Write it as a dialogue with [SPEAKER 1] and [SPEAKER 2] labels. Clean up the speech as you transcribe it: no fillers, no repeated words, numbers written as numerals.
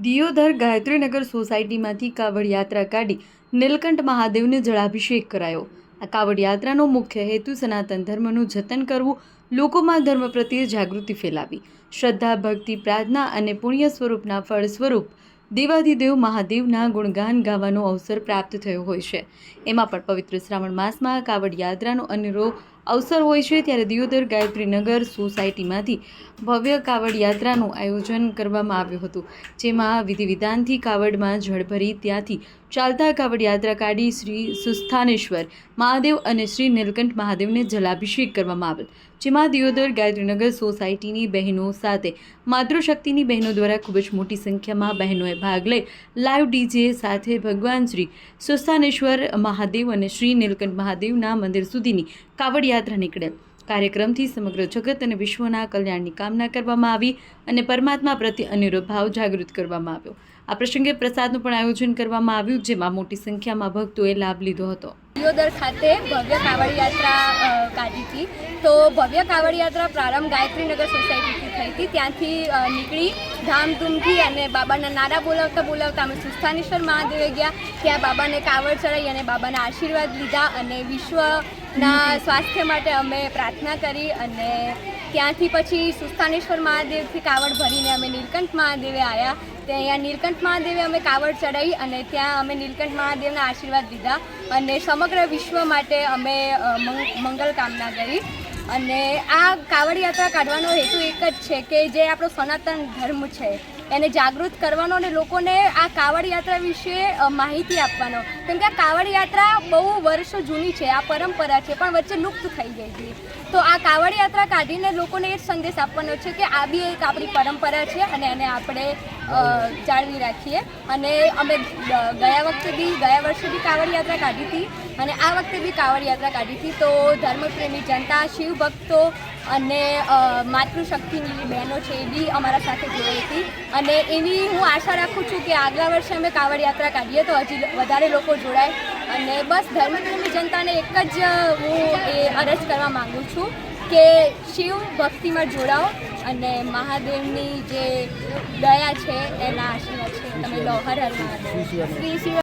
[SPEAKER 1] દિયોદર ગાયત્રીનગર સોસાયટીમાંથી કાવડ યાત્રા કાઢી નીલકંઠ મહાદેવને જળાભિષેક કરાયો। આ કાવડ યાત્રાનો મુખ્ય હેતુ સનાતન ધર્મનું જતન કરવું, લોકોમાં ધર્મ પ્રત્યે જાગૃતિ ફેલાવી, શ્રદ્ધા, ભક્તિ, પ્રાર્થના અને પુણ્ય સ્વરૂપના ફળ સ્વરૂપ દેવાધિદેવ મહાદેવના ગુણગાન ગાવાનો અવસર પ્રાપ્ત થયો હોય છે। એમાં પણ પવિત્ર શ્રાવણ માસમાં કાવડ યાત્રાનો અનેરો અવસર હોય છે। ત્યારે દિયોદર ગાયત્રીનગર સોસાયટીમાંથી ભવ્ય કાવડ યાત્રાનું આયોજન કરવામાં આવ્યું હતું, જેમાં વિધિ વિધાનથી કાવડમાં જળ ભરી ત્યાંથી ચાલતા કાવડ યાત્રા કાઢી શ્રી સુસ્થાનેશ્વર મહાદેવ અને શ્રી નીલકંઠ મહાદેવને જલાભિષેક કરવામાં આવેલ, જેમાં દિયોદર ગાયત્રીનગર સોસાયટીની બહેનો સાથે માતૃશક્તિની બહેનો દ્વારા ખૂબ જ મોટી સંખ્યામાં બહેનોએ ભાગ લઈ લાઈવ ડીજે સાથે ભગવાન શ્રી સુસ્થાનેશ્વર મહાદેવ અને શ્રી નીલકંઠ મહાદેવના મંદિર સુધીની કાવડ યાત્રા નીકળેલ। કાર્યક્રમથી સમગ્ર જગત અને વિશ્વના કલ્યાણની કામના કરવામાં આવી અને પરમાત્મા પ્રત્યે અનેરો ભાવ જાગૃત કરવામાં આવ્યો। આ પ્રસંગે પ્રસાદનું પણ આયોજન કરવામાં આવ્યું, જેમાં મોટી સંખ્યામાં ભક્તોએ લાભ લીધો હતો।
[SPEAKER 2] દિયોદર ખાતે ભવ્ય કાવડ યાત્રા કાઢી હતી। તો ભવ્ય કાવડ યાત્રા પ્રારંભ ગાયત્રીનગર સોસાયટીથી થઈ હતી। ત્યાંથી નીકળી ધામધૂમથી અને બાબાના નારા બોલાવતા બોલાવતા અમે સુસ્થાનેશ્વર મહાદેવે ગયા। ત્યાં બાબાને કાવડ ચડાવી અને બાબાના આશીર્વાદ લીધા અને વિશ્વના સ્વાસ્થ્ય માટે અમે પ્રાર્થના કરી અને ત્યાંથી પછી સુસ્થાનેશ્વર મહાદેવથી કાવડ ભરીને અમે નીલકંઠ મહાદેવે આવ્યા। ત્યાં નીલકંઠ મહાદેવે અમે કાવડ ચડાવી અને ત્યાં અમે નીલકંઠ મહાદેવના આશીર્વાદ લીધા અને સમગ્ર વિશ્વ માટે અમે મંગલ કામના કરી। અને આ કાવડ યાત્રા કાઢવાનો હેતુ એક જ છે કે જે આપણો સનાતન ધર્મ છે એને જાગૃત કરવાનો અને લોકોને આ કાવડ યાત્રા વિશે માહિતી આપવાનો, કેમ કે આ કાવડ યાત્રા બહુ વર્ષો જૂની છે, આ પરંપરા છે પણ વચ્ચે લુપ્ત થઈ ગઈ હતી। તો આ કાવડ યાત્રા કાઢીને લોકોને એ જ સંદેશ આપવાનો છે કે આ બી એક આપણી પરંપરા છે અને એને આપણે જાળવી રાખીએ। અને અમે ગયા વર્ષે બી કાવડ યાત્રા કાઢી હતી અને આ વખતે બી કાવડ યાત્રા કાઢી હતી। તો ધર્મપ્રેમી જનતા, શિવ ભક્તો અને માતૃશક્તિની બહેનો છે એ બી અમારા સાથે જોડાઈ હતી અને એવી હું આશા રાખું છું કે આગલા વર્ષે અમે કાવડ યાત્રા કાઢીએ તો હજી વધારે લોકો જોડાય। અને બસ ધર્મપ્રેમી જનતાને એક જ હું એ અરજ કરવા માગું છું કે શિવ ભક્તિમાં જોડાઓ અને મહાદેવની જે દયા છે એના આશીર્વાદ છે તમે લો। હર હર મહાદેવ। શ્રી શિવ।